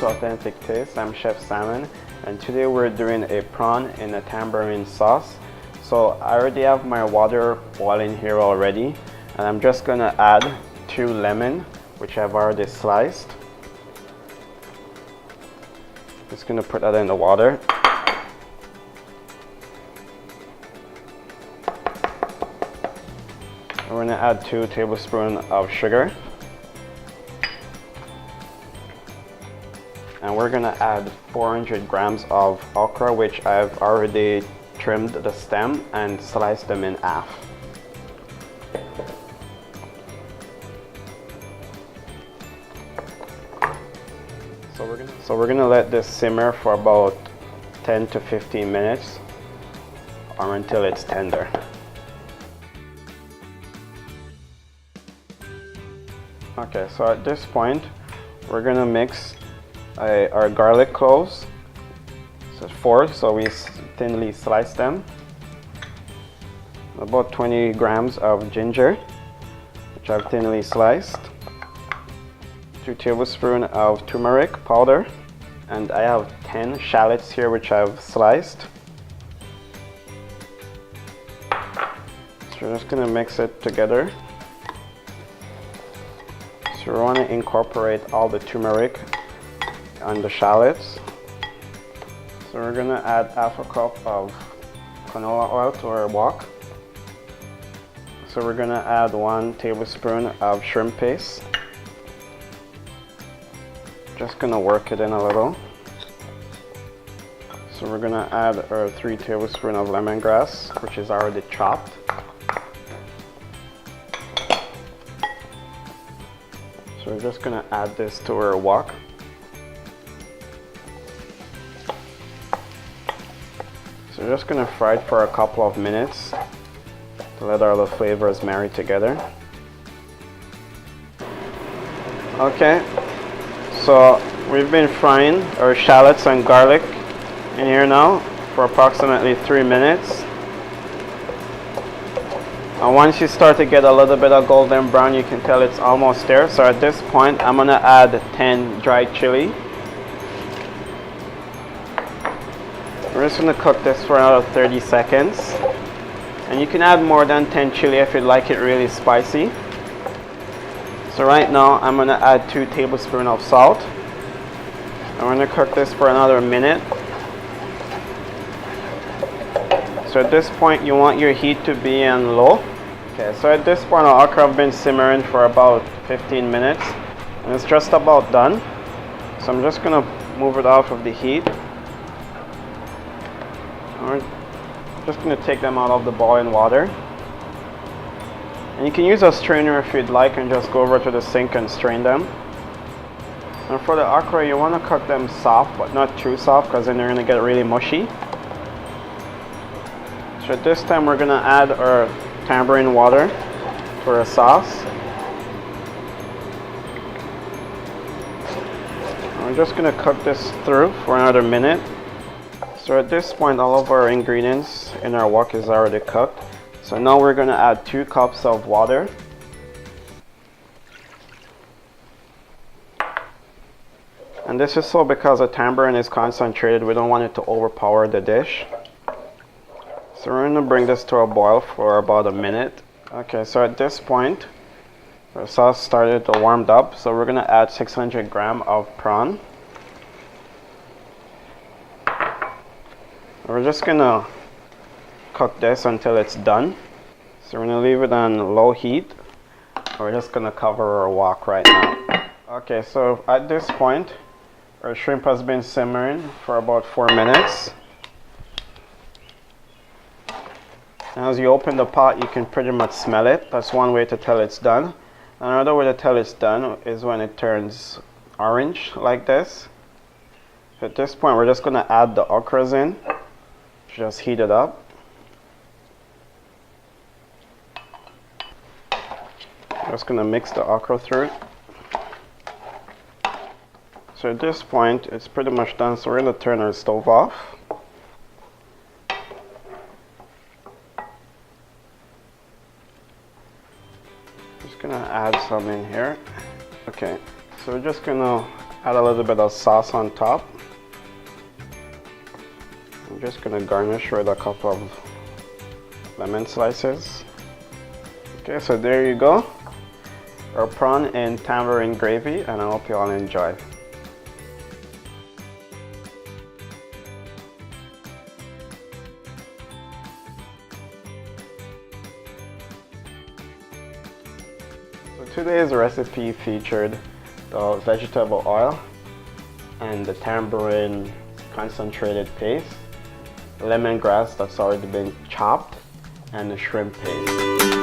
to Authentic Taste. I'm Chef Salmon, and today we're doing a prawn in a tamarind sauce. So I already have my water boiling here already, and I'm just gonna add 2 lemons, which I've already sliced. Just gonna put that in the water. We're gonna add 2 tablespoons of sugar. And we're gonna add 400 grams of okra, which I've already trimmed the stem and sliced them in half. So we're gonna let this simmer for about 10 to 15 minutes or until it's tender. Okay, so at this point we're gonna mix our garlic cloves. So 4, so we thinly slice them. About 20 grams of ginger, which I've thinly sliced. 2 tablespoons of turmeric powder, and I have 10 shallots here which I've sliced. So we're just gonna mix it together. So we want to incorporate all the turmeric on the shallots. So we're gonna add half a cup of canola oil to our wok. So we're gonna add 1 tablespoon of shrimp paste. Just gonna work it in a little. So we're gonna add our 3 tablespoons of lemongrass, which is already chopped. So we're just gonna add this to our wok. So we're just gonna fry it for a couple of minutes to let all the flavors marry together. Okay, so we've been frying our shallots and garlic in here now for approximately 3 minutes. And once you start to get a little bit of golden brown, you can tell it's almost there. So at this point, I'm gonna add 10 dried chili. We're just gonna cook this for another 30 seconds. And you can add more than 10 chili if you'd like it really spicy. So right now, I'm gonna add 2 tablespoons of salt. And we're gonna cook this for another minute. So at this point, you want your heat to be on low. Okay, so at this point, our okra have been simmering for about 15 minutes, and it's just about done. So I'm just gonna move it off of the heat. We're just gonna take them out of the boiling water. And you can use a strainer if you'd like and just go over to the sink and strain them. And for the okra, you wanna cook them soft, but not too soft, because then they're gonna get really mushy. So at this time, we're gonna add our tamarind water for a sauce. And we're just gonna cook this through for another minute. So at this point, all of our ingredients in our wok is already cooked. So now we're gonna add 2 cups of water. And this is so because the tamarind is concentrated, we don't want it to overpower the dish. So we're going to bring this to a boil for about a minute. Okay, so at this point, our sauce started to warm up. So we're going to add 600 grams of prawn. We're just going to cook this until it's done. So we're going to leave it on low heat. We're just going to cover our wok right now. Okay, so at this point, our shrimp has been simmering for about 4 minutes. As you open the pot, you can pretty much smell it. That's one way to tell it's done. Another way to tell it's done is when it turns orange like this. At this point, we're just going to add the okras in. Just heat it up. Just going to mix the okra through it. So at this point, it's pretty much done. So we're going to turn our stove off. Just gonna add some in here. Okay, so we're just gonna Add a little bit of sauce on top. I'm just gonna garnish with a couple of lemon slices. Okay, so there you go. Our prawn in tamarind gravy, and I hope you all enjoy. So today's recipe featured the vegetable oil and the tamarind concentrated paste, lemongrass that's already been chopped, and the shrimp paste.